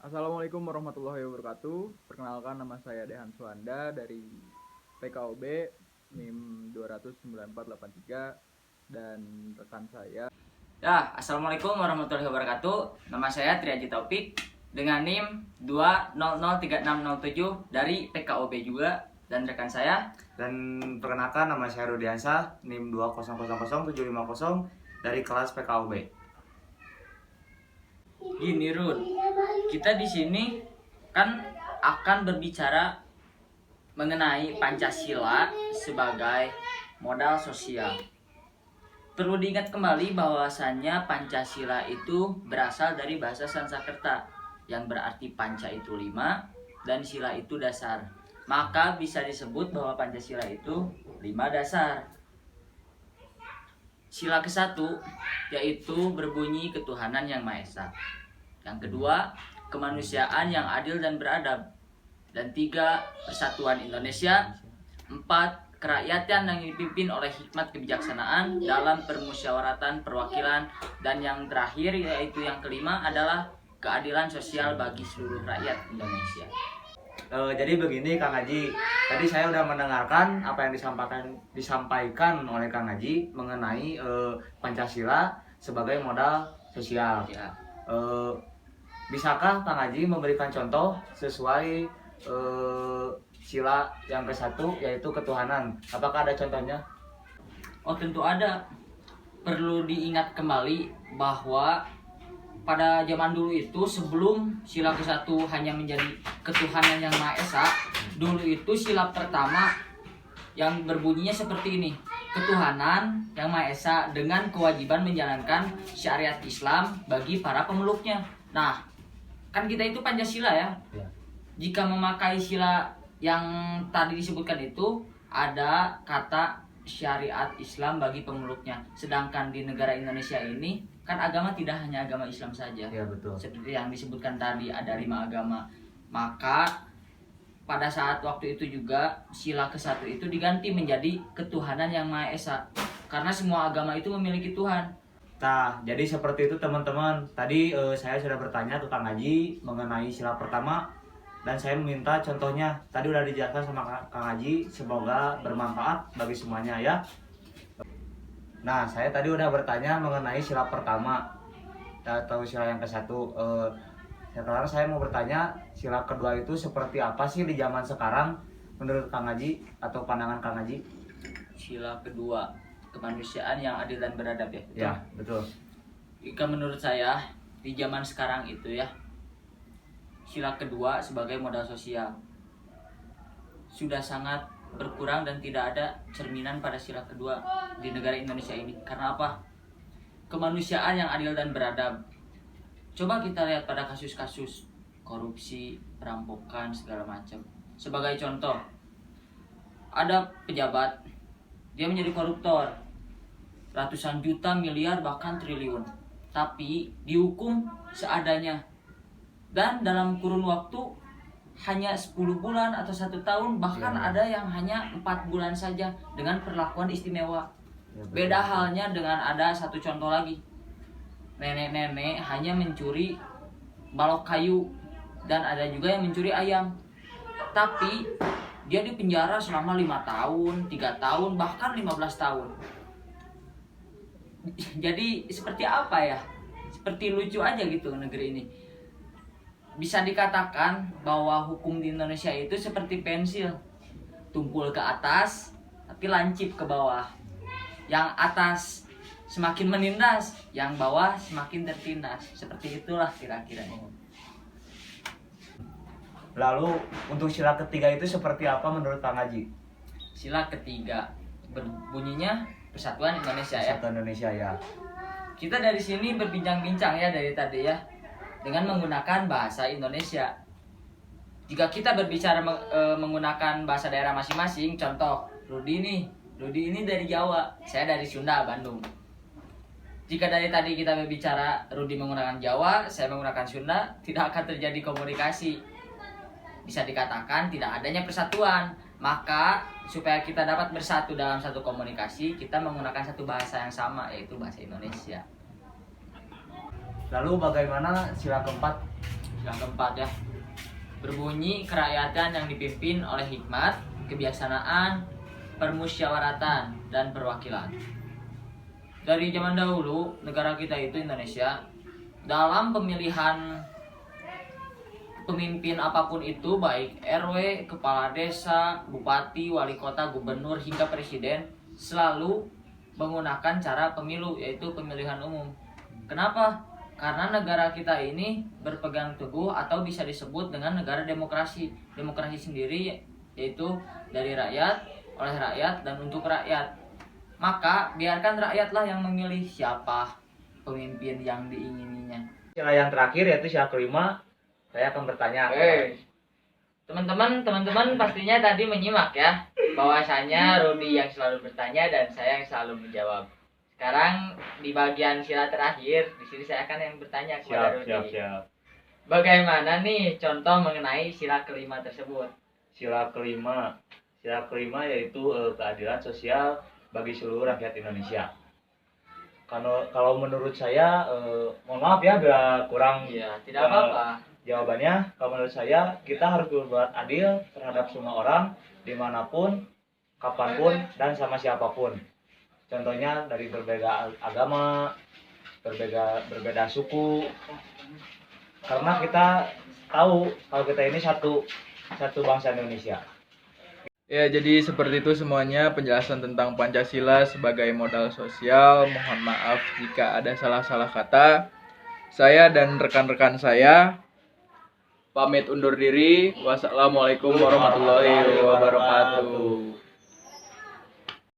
Assalamualaikum warahmatullahi wabarakatuh. Perkenalkan, nama saya Dehan Suanda dari PKOB NIM 29483 dan rekan saya. Ya, Assalamualaikum warahmatullahi wabarakatuh. Nama saya Triaji Taufik dengan NIM 2003607 dari PKOB juga, dan rekan saya. Dan perkenalkan, nama saya Rudiansa, NIM 2000750 dari kelas PKOB. Gini Rud, kita di sini kan akan berbicara mengenai Pancasila sebagai modal sosial. Perlu diingat kembali bahwasannya Pancasila itu berasal dari bahasa Sanskerta yang berarti panca itu 5 dan sila itu dasar. Maka bisa disebut bahwa Pancasila itu 5 dasar. Sila ke-1 yaitu berbunyi ketuhanan yang Maha Esa. Yang kedua, kemanusiaan yang adil dan beradab. Dan 3, persatuan Indonesia. 4, kerakyatan yang dipimpin oleh hikmat kebijaksanaan dalam permusyawaratan perwakilan. Dan yang terakhir yaitu yang kelima adalah keadilan sosial bagi seluruh rakyat Indonesia. Jadi begini Kang Haji, tadi saya udah mendengarkan apa yang disampaikan oleh Kang Haji mengenai Pancasila sebagai modal sosial. Ya. Bisakah Kang Haji memberikan contoh sesuai sila yang ke-1 yaitu ketuhanan? Apakah ada contohnya? Oh, tentu ada. Perlu diingat kembali bahwa pada zaman dulu itu, sebelum sila ke-1 hanya menjadi ketuhanan yang Maha Esa, dulu itu sila pertama yang berbunyinya seperti ini: ketuhanan yang Maha Esa dengan kewajiban menjalankan syariat Islam bagi para pemeluknya. Nah, kan kita itu Pancasila ya. Jika memakai sila yang tadi disebutkan itu, ada kata syariat Islam bagi pemeluknya. Sedangkan di negara Indonesia ini kan agama tidak hanya agama Islam saja. Ya, betul. Seperti yang disebutkan tadi, ada 5 agama. Maka pada saat waktu itu juga sila ke-1 itu diganti menjadi ketuhanan yang Maha Esa, karena semua agama itu memiliki Tuhan. Nah, jadi seperti itu teman-teman. Tadi saya sudah bertanya ke Kang Haji mengenai sila pertama dan saya meminta contohnya. Tadi udah dijelaskan sama Kang Haji, semoga bermanfaat bagi semuanya ya. Nah, saya tadi udah bertanya mengenai sila pertama atau sila yang ke-1. Sekarang saya mau bertanya, sila kedua itu seperti apa sih di zaman sekarang menurut Kang Haji atau pandangan Kang Haji? Sila kedua, kemanusiaan yang adil dan beradab ya. Ya, betul. Jika menurut saya di zaman sekarang itu ya, sila kedua sebagai modal sosial sudah sangat berkurang dan tidak ada cerminan pada sila kedua di negara Indonesia ini. Karena apa? Kemanusiaan yang adil dan beradab. Coba kita lihat pada kasus-kasus korupsi, perampokan, segala macam. Sebagai contoh, ada pejabat, dia menjadi koruptor, ratusan juta, miliar, bahkan triliun, tapi dihukum seadanya. Dan dalam kurun waktu hanya 10 bulan atau 1 tahun, bahkan ada yang hanya 4 bulan saja dengan perlakuan istimewa. Beda halnya dengan ada satu contoh lagi. Nenek-nenek hanya mencuri balok kayu, dan ada juga yang mencuri ayam. Tapi dia dipenjara selama 5 tahun, 3 tahun, bahkan 15 tahun. Jadi seperti apa ya? Seperti lucu aja gitu negeri ini. Bisa dikatakan bahwa hukum di Indonesia itu seperti pensil, tumpul ke atas tapi lancip ke bawah. Yang atas semakin menindas, yang bawah semakin tertindas. Seperti itulah kira-kira. Lalu untuk sila ketiga itu seperti apa menurut Kang Haji? Sila ketiga berbunyinya Persatuan Indonesia ya. Persatuan Indonesia ya. Kita dari sini berbincang-bincang ya dari tadi ya, dengan menggunakan bahasa Indonesia. Jika kita berbicara menggunakan bahasa daerah masing-masing, contoh Rudi ini dari Jawa, saya dari Sunda, Bandung. Jika dari tadi kita berbicara Rudi menggunakan Jawa, saya menggunakan Sunda, tidak akan terjadi komunikasi. Bisa dikatakan tidak adanya persatuan. Maka supaya kita dapat bersatu dalam satu komunikasi, kita menggunakan satu bahasa yang sama, yaitu bahasa Indonesia. Lalu bagaimana sila keempat? Sila keempat ya. Berbunyi kerakyatan yang dipimpin oleh hikmat, kebijaksanaan, permusyawaratan, dan perwakilan. Dari zaman dahulu, negara kita itu Indonesia, dalam pemilihan pemimpin apapun itu, baik RW, kepala desa, bupati, wali kota, gubernur, hingga presiden, selalu menggunakan cara pemilu, yaitu pemilihan umum. Kenapa? Karena negara kita ini berpegang teguh atau bisa disebut dengan negara demokrasi. Demokrasi sendiri yaitu dari rakyat, oleh rakyat, dan untuk rakyat. Maka biarkan rakyatlah yang memilih siapa pemimpin yang diingininya. Sila yang terakhir yaitu sila kelima, saya akan bertanya. Teman-teman pastinya tadi menyimak ya, bahwasanya Rudi yang selalu bertanya dan saya yang selalu menjawab. Sekarang di bagian sila terakhir, di sini saya akan yang bertanya kepada Rudi. Siap. Bagaimana nih contoh mengenai sila kelima tersebut? Sila kelima yaitu keadilan sosial bagi seluruh rakyat Indonesia. Kalau menurut saya, mohon maaf ya bila kurang. Iya, tidak apa-apa. Jawabannya, kalau menurut saya kita harus berbuat adil terhadap semua orang, dimanapun, kapanpun, dan sama siapapun. Contohnya dari berbeda agama, berbeda suku. Karena kita tahu kalau kita ini satu bangsa Indonesia. Ya, jadi seperti itu semuanya penjelasan tentang Pancasila sebagai modal sosial. Mohon maaf jika ada salah-salah kata. Saya dan rekan-rekan saya pamit undur diri. Wassalamualaikum warahmatullahi wabarakatuh.